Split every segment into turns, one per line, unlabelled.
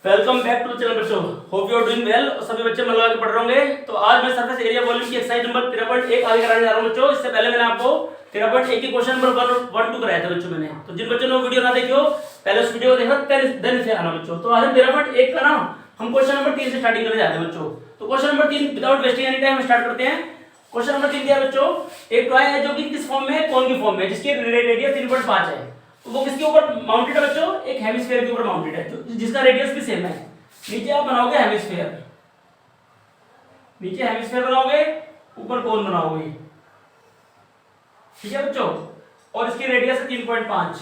Welcome back to channel बच्चों। Hope you are doing well. सभी बच्चे मन लगा के पढ़ रहे होंगे। तो आज मैं सरफेस एरिया वॉल्यूम की एक्सरसाइज नंबर 13.1 आगे कराने जा रहा हूं बच्चों। इससे पहले मैंने आपको 13.1 की क्वेश्चन नंबर 1 2 कराया था बच्चों मैंने। तो जिन बच्चों ने वो वीडियो ना देखी हो पहले उस वीडियो को देखना देन से आना बच्चों। तो आज हम 13.1 का ना हम क्वेश्चन नंबर 3 से स्टार्टिंग करने जा रहे हैं बच्चों। तो question number 3 without wasting any time start करते हैं। क्वेश्चन नंबर 3 दिया है बच्चों, एक टॉय है जो कि किस फॉर्म में है, कौन की फॉर्म में, जिसकी रेडियस 3.5 है। तो वो किसके ऊपर माउंटेड है बच्चों, एक हेमिस्फीयर के ऊपर माउंटेड है तो जिसका रेडियस भी सेम है। नीचे आप बनाओगे हेमिस्फीयर, नीचे हेमिस्फीयर बनाओगे, ऊपर कोन बनाओगे, ठीक है बच्चों। और इसकी रेडियस है 3.5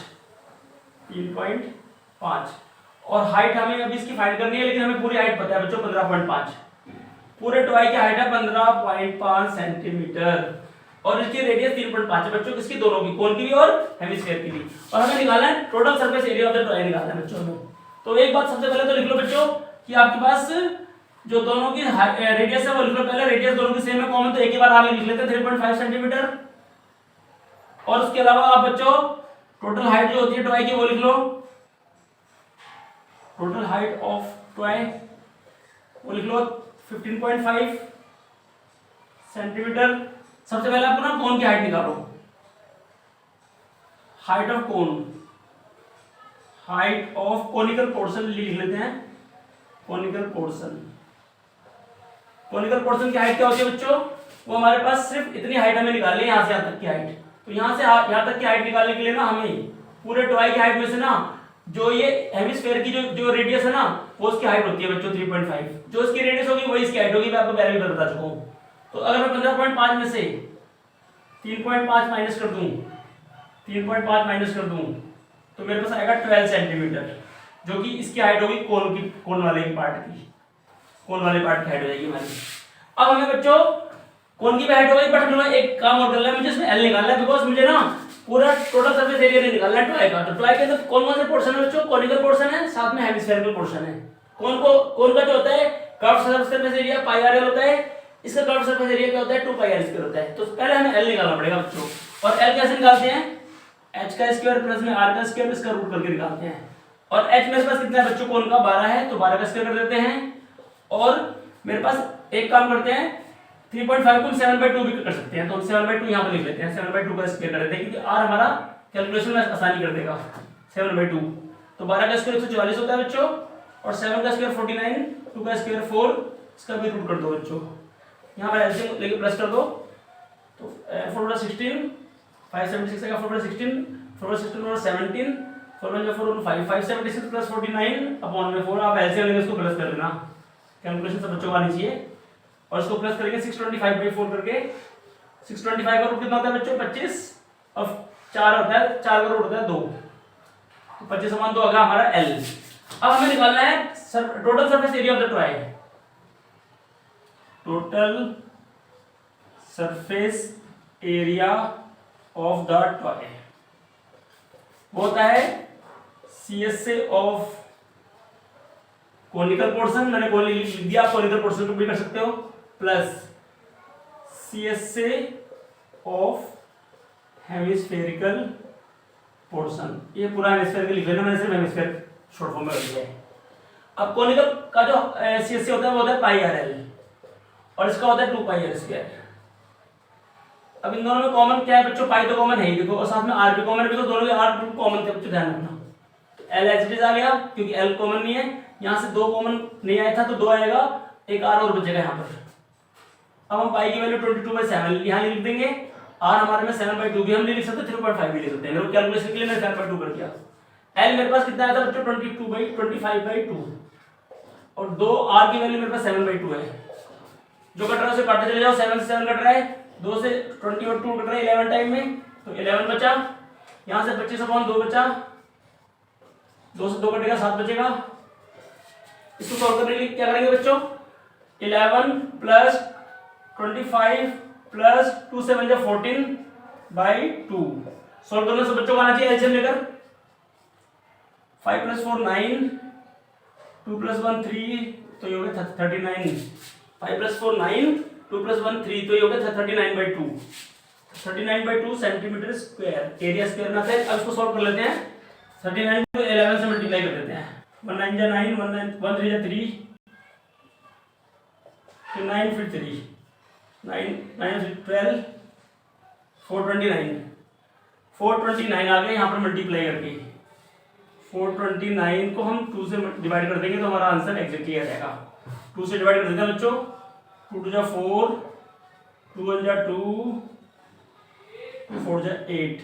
और हाइट हमें अभी इसकी फाइंड करनी है, लेकिन हमें पूरी हाइट पता है बच्चों 15.5। पूरे टॉय की हाइट है 15.5 सेंटीमीटर और इसकी रेडियस 3.5 है बच्चों, किसकी, दोनों की, कोन की भी और हेमिस्फीयर की भी। और हमें निकालना है total surface area of the toy निकालना है बच्चों में। तो एक बात सबसे पहले तो लिख लो बच्चों कि आपके पास जो दोनों की रेडियस है वो लिख लो। पहले रेडियस दोनों की सेम है, कॉमन, तो एक ही बार आगे लिख लेते हैं 3.5 सेंटीमीटर। और उसके अलावा आप बच्चों टोटल हाइट जो होती है टॉय की वो लिख लो। टोटल हाइट ऑफ टॉय वो लिख लो 15.5 सेंटीमीटर। सबसे पहले आपको ना कोन की हाइट निकालो, height of cone, height of conical portion लिख लेते हैं। कोनिकल पोर्शन, कोनिकल पोर्शन की हाइट क्या होती है बच्चों, वो हमारे पास सिर्फ इतनी हाइट हमें निकालनी है, यहां से यहां तक की हाइट। तो यहां से यहां तक की हाइट निकालने के लिए ना हमें पूरे टॉय की हाइट में से ना जो ये हेमिस्फीयर की जो रेडियस है ना वो उसकी हाइट होती है बच्चों 3.5। जो इसकी रेडियस होगी वही इसकी हाइट होगी, मैं आपको पहले भी बता चुका हूं। तो अगर मैं 15.5 में से 3.5 माइनस कर दूं, 3.5 माइनस कर दूं तो मेरे पास आएगा 12 सेंटीमीटर, जो कि इसकी हाइट होगी कोन की, कोन वाले की पार्ट की, कोन वाले पार्ट की हाइट हो जाएगी हमारी। अब हमें बच्चों कोन की भी हाइट हो गई, बट मुझे एक काम और करना है, मुझे इसमें एल निकालना है, बिकॉज मुझे ना पूरा टोटल सरफेस एरिया नहीं निकालना है टॉय का। तो टॉय के अंदर कौन कौन से पोर्शन है बच्चों, कोनिकल पोर्शन है, साथ में हेमिस्फेरिकल पोर्शन है। कोन का जो होता है curved surface area pi R L होता है, इसका कर्व्ड सरफेस एरिया क्या होता है 2 पाई आर स्क्वायर होता है। तो पहले हमें एल निकालना पड़ेगा बच्चों। और एल कैसे निकालते हैं, एच का स्क्वायर प्लस में आर का स्क्वायर इसका रूट करके निकालते हैं। और एच मेरे पास कितना है बच्चों, कोन का 12 है तो 12 का स्क्वायर कर देते हैं। और मेरे पास एक काम करते हैं 3.5 को 7/2 भी कर सकते हैं, तो हम 7/2 यहां पर लिख लेते हैं, 7/2 का स्क्वायर कर देते हैं क्योंकि आर हमारा कैलकुलेशन में आसानी कर देगा। 7/2 तो 12 का स्क्वायर 144 होता है बच्चों, और 7 का स्क्वायर 49, 2 का स्क्वायर 4, इसका भी रूट कर दो बच्चों, यहां पर एलसीएम लेके प्लस कर दो। तो 4 16, 576 का 4 16, 4 16 और 17, 4 1 4 और 5, 576 प्लस 49 अपॉन में 4। आप एलसीएम लेके इसको प्लस कर लेना, कैलकुलेशन सब बच्चों को आनी चाहिए। और इसको प्लस करेंगे 625/4 करके। 625 का रूट कितना होता है बच्चों 25, और 4 होता है, 4 का रूट होता है 2, तो 25 समान 2 होगा हमारा एल। अब हमें निकालना है total surface area of the toy. Total surface area of the toy वो होता है CSA ऑफ कोनिकल पोर्शन, मैंने कोनी लिख दिया, आप कोनिकल पोर्शन को भी कर सकते हो, plus CSA of hemispherical portion. ये पूरा हेमिस्फेरिकल लिख लेना, मैंने सिर्फ हेमिस्फेयर शॉर्ट फॉर्म में रख दिया है। अब कोनिकल का जो CSA होता है वो होता है पाई आर एल, और इसका होता है 2 पाई आर स्क्वायर। अब इन दोनों में कॉमन क्या है बच्चों, पाई तो कॉमन है ही देखो, और साथ में आर भी कॉमन है, दोनों के आर कॉमन थे बच्चों, ध्यान रखना। एल एच डी आ गया क्योंकि एल कॉमन नहीं है, यहां से 2 कॉमन नहीं आया था तो 2 आएगा, एक आर और बचेगा यहां पर। अब हम पाई की वैल्यू 22/7 यहां लिख देंगे, आर हमारे में 7/2 भी हम नहीं लिख सकते, 3.5 भी लिख सकते हैं, कैलकुलेशन के लिए मैंने 7/2 कर दिया। एल मेरे पास कितना आया था बच्चों 25/2, और 2 आर की वैल्यू मेरे पास 7/2 है। जो कट रहा है उसे काटते चले जाओ, 7 से 7 कट रहा है, 2 से 20 और 2 कट रहा है 11 टाइम में, तो 11 बचा, यहां से 25/2 बचा, 2 से 2 कटेगा 7 बचेगा। इसको सॉल्व करने के लिए क्या करेंगे बच्चों, 11 प्लस 25 प्लस 2 7 जा 14/2 सॉल्व करने से बच्चों को आना चाहिए एलसीएम लेकर। 5 + 4 9, 2 + 1 3, तो ये हो गया 39। 5 + 4 9, 2 + 1 3, तो ये हो गया 39/2, 39/2 सेंटीमीटर स्क्वायर एरिया स्क्वायर में आता है। अब इसको सॉल्व कर लेते हैं, 39 को 11 से मल्टीप्लाई कर देते हैं, 1 9 जा 9, 1 3 जा 3, फिर 9 फिर 3, 9 9 12, 429, 429 आ गए यहाँ पर मल्टीप्लाई करके। 429 को हम 2 से डिवाइड कर देंगे तो हमारा आंसर एग्जैक्टली आ जाएगा। 2 से डिवाइड कर देते हैं बच्चों, 2 2 जा 4, 2 1 जा 2, 2 4 जा 8,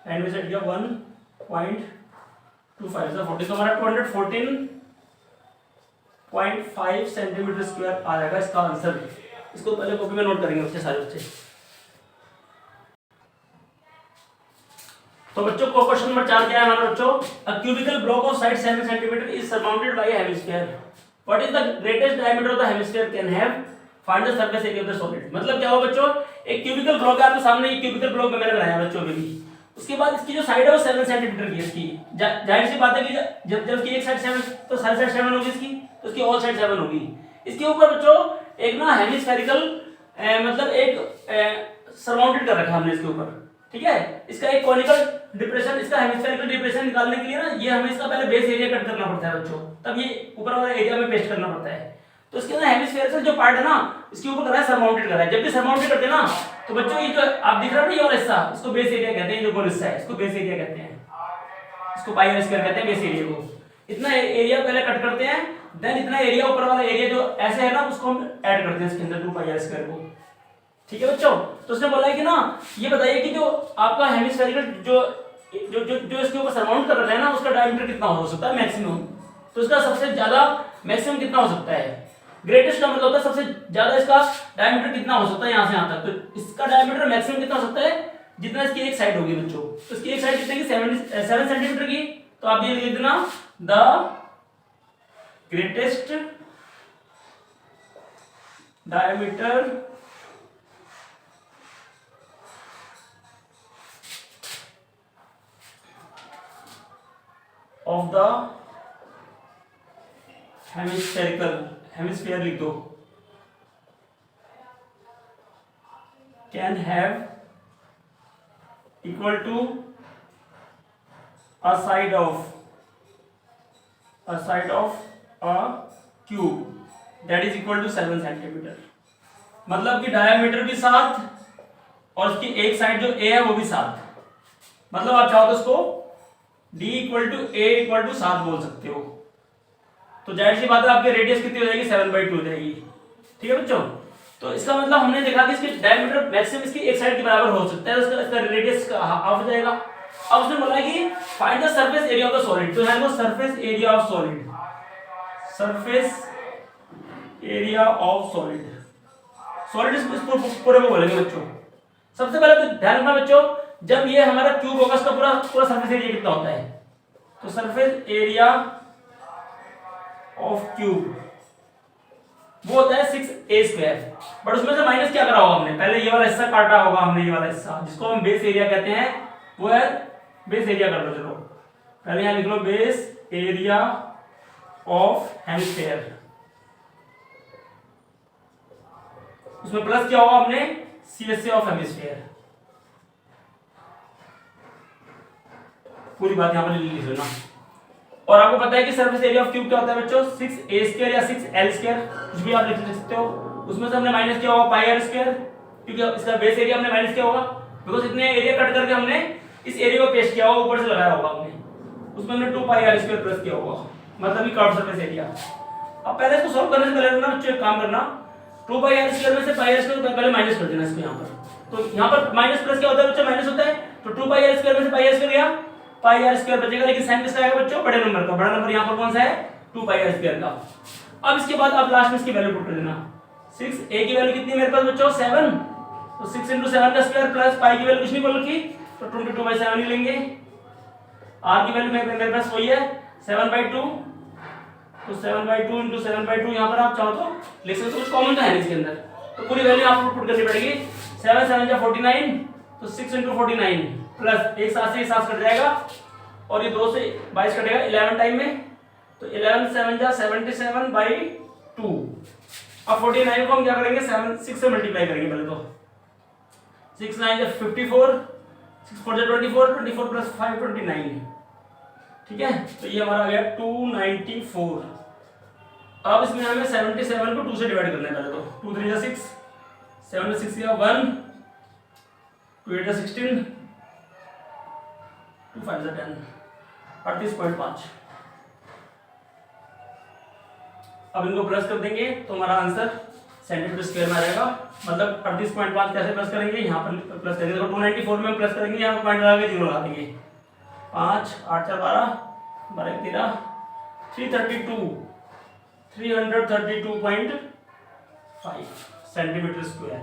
एंड में सेट किया 1.25 जा 40, तो हमारा 214.5 सेंटीमीटर स्क्वायर आ जाएगा इसका आंसर। इसको पहले कॉपी में नोट करेंगे बच्चे, सारे बच्चे। तो बच्चों को क्वेश्चन नंबर 4 क्या है हमारा बच्चों? A cubical block of side 7 centimetre is surrounded by a hemisphere, what is the greatest diameter of the hemisphere can have, find the surface area of the solid. मतलब क्या हुआ बच्चों, एक क्यूबिकल ब्लॉक है आपके सामने, ये क्यूबिकल ब्लॉक मैंने बनाया बच्चों अभी। उसके बाद इसकी जो साइड है वो 7 सेंटीमीटर की है इसकी। जाहिर सी बात है कि जब इसकी एक साइड 7 तो सारी साइड 7 होगी इसकी, तो इसकी ऑल साइड 7 होगी। इसके ऊपर बच्चों एक ना हेमिस्फेरिकल मतलब एक सराउंडेड कर रखा हमने इसके ऊपर, ठीक है। इसका एक कॉनिकल डिप्रेशन, इसका हेमिस्फेरिकल डिप्रेशन निकालने के लिए ना ये हमें इसका पहले बेस एरिया कट करना पड़ता है बच्चों, तब ये ऊपर वाला एरिया में पेस्ट करना पड़ता है। तो इसके अंदर हेमिस्फेरिकल जो पार्ट है ना इसके ऊपर करा है सरमाउंटेड करा है। जब भी सरमाउंटेड करते हैं ना तो बच्चों ये जो आप दिख रहा है ना ये वाला हिस्सा, इसको बेस एरिया कहते हैं। जो गोल हिस्सा है इसको बेस एरिया कहते हैं, इसको पाई स्क्वायर कहते हैं बेस एरिया को। इतना एरिया पहले कट करते हैं, देन इतना एरिया ऊपर वाला एरिया जो ऐसे है ना उसको हम ऐड करते हैं इसके अंदर 2 पाई स्क्वायर को, ठीक है बच्चों। तो उसने बोला है कि ना ये बताइए कि जो आपका हेमिस्फेरिकल जो जो जो जो इसके ऊपर सरमाउंट कर रखा है ना उसका डायमीटर कितना हो सकता है मैक्सिमम। तो इसका सबसे ज्यादा मैक्सिमम कितना हो सकता है, ग्रेटेस्ट का मतलब होता है सबसे ज्यादा इसका डायमीटर कितना हो सकता है यहाँ से यहाँ तक। तो इसका डायमीटर मैक्सिमम कितना हो सकता है जितना इसकी एक साइड होगी बच्चों। तो इसकी एक साइड कितने की 7 सेंटीमीटर की। तो आप ये लिख देना the greatest diameter of the hemisphere लिख दो, can have equal to a side of a cube that is equal to 7 centimetre. मतलब कि डायमीटर भी 7 और उसकी एक साइड जो a है वो भी 7। मतलब आप चाहो तो उसको d equal to a equal to 7 बोल सकते हो। तो जाहिर सी बात है आपकी रेडियस कितनी हो जाएगी 7/2 हो जाएगी, ठीक है बच्चों। तो इसका मतलब हमने देखा कि इसकी डायमीटर मैक्सिमम इसकी एक साइड के बराबर हो सकता है, इसका रेडियस हाफ हो जाएगा। अब उसने बोला कि find the surface area of the solid. तो यहाँ surface area of solid, surface area of solid, solid इस पूरे को बोलेंगे बच्चों। सबसे पहले तो ध्यान रखना बच्चों, जब ये हमारा क्यूब होगा इसका पूरा पूरा सरफेस एरिया कितना होता है। तो सरफेस एरिया ऑफ क्यूब वो होता है 6a²। बट उसमें से माइनस क्या करा होगा हमने, पहले ये वाला हिस्सा काटा होगा हमने, ये वाला हिस्सा जिसको हम बेस एरिया कहते हैं वो है बेस एरिया कर लो। चलो पहले यहां लिख लो बेस एरिया ऑफ हेमिस्फीयर, उसमें प्लस क्या होगा हमने CSA ऑफ हेमिस्फीयर। पूरी बात यहां पर लिख लेना। और आपको पता है कि सरफेस एरिया ऑफ क्यूब क्या होता है बच्चों 6a² या 6l², कुछ भी आप लिख सकते हो। उसमें से हमने माइनस किया होगा πr², क्योंकि इसका बेस एरिया हमने माइनस किया होगा बिकॉज इतने एरिया कट करके हमने इस एरिया को पेस्ट किया होगा, ऊपर से लगाया होगा हमने। उसमें हमने 2πr² प्लस किया होगा, मतलब कि कर्व सरफेस एरिया। अब पहले इसको सॉल्व करने से पहले ना बच्चों एक काम करना, 2πr² में से πr² पहले माइनस कर देना इसको यहाँ पर। तो यहाँ पर माइनस प्लस क्या होता है बच्चों, माइनस होता है। तो 2πr² में से πr² गया, πr² बचेगा, लेकिन साइन किसका आएगा बच्चों, बड़े नंबर का। बड़ा नंबर यहाँ पर कौन सा है 2πr² का। अब इसके बाद आप लास्ट में इसकी वैल्यू पुट कर देना। 6a की वैल्यू कितनी मेरे पास बच्चों 7, तो 6 × 7 का स्क्वायर प्लस पाई की वैल्यू कुछ नहीं बोल रखी तो 22/7 ही लेंगे। r की वैल्यू मेरे पास वही है 7/2, तो 7/2 × 7/2 यहाँ पर आप चाहो तो लिख सकते हो, कुछ कॉमन तो है नहीं इसके अंदर, तो पूरी वैल्यू आपको पुट करनी पड़ेगी। 7 7 जा 49, तो 6 × 49 प्लस एक साथ से 7 कट जाएगा और ये 2 से 22 कटेगा 11 टाइम में, तो 11 7 जा 77/2। अब 49 को हम क्या करेंगे 6 से मल्टीप्लाई करेंगे पहले तो। 6 9 जा 54, 6 4 जा 24, 24 + 5 29, ठीक है, तो ये हमारा आ गया 294। अब इसमें हमें 77 को 2 से डिवाइड करना है पहले तो 2 3 जा 6, 7 6 या 1, 2 8 जा 16, 2 5 जा 10, 38.5। अब इनको प्लस कर देंगे तो हमारा आंसर सेंटीमीटर स्क्वायर में आ जाएगा। मतलब 38.5 कैसे प्लस करेंगे, यहाँ पर प्लस करेंगे, देखो 294 में हम प्लस करेंगे, यहाँ पॉइंट लगा के 0 लगा देंगे। 5 8 4 12 12 13 332.5 सेंटीमीटर स्क्वायर।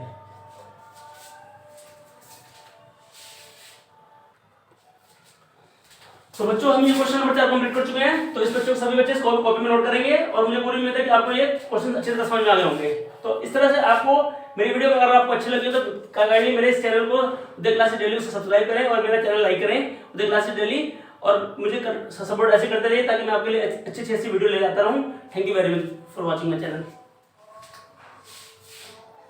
तो बच्चों हम ये क्वेश्चन नंबर 4 कंप्लीट कर चुके हैं। तो इस बच्चों को सभी बच्चे इसको कॉपी में नोट करेंगे और मुझे पूरी उम्मीद है कि आपको ये क्वेश्चन अच्छे से समझ में आ गए होंगे। तो इस तरह से आपको मेरी वीडियो अगर आपको अच्छी लगी तो काइंडली मेरे इस चैनल को उदय क्लासेस डेली को सब्सक्राइब करें और मेरा चैनल लाइक करें उदय क्लासेस डेली, और मुझे सपोर्ट ऐसे करते रहिए ताकि मैं आपके लिए अच्छी अच्छी वीडियो ले जाता रहूं। Thank you very much for watching my channel.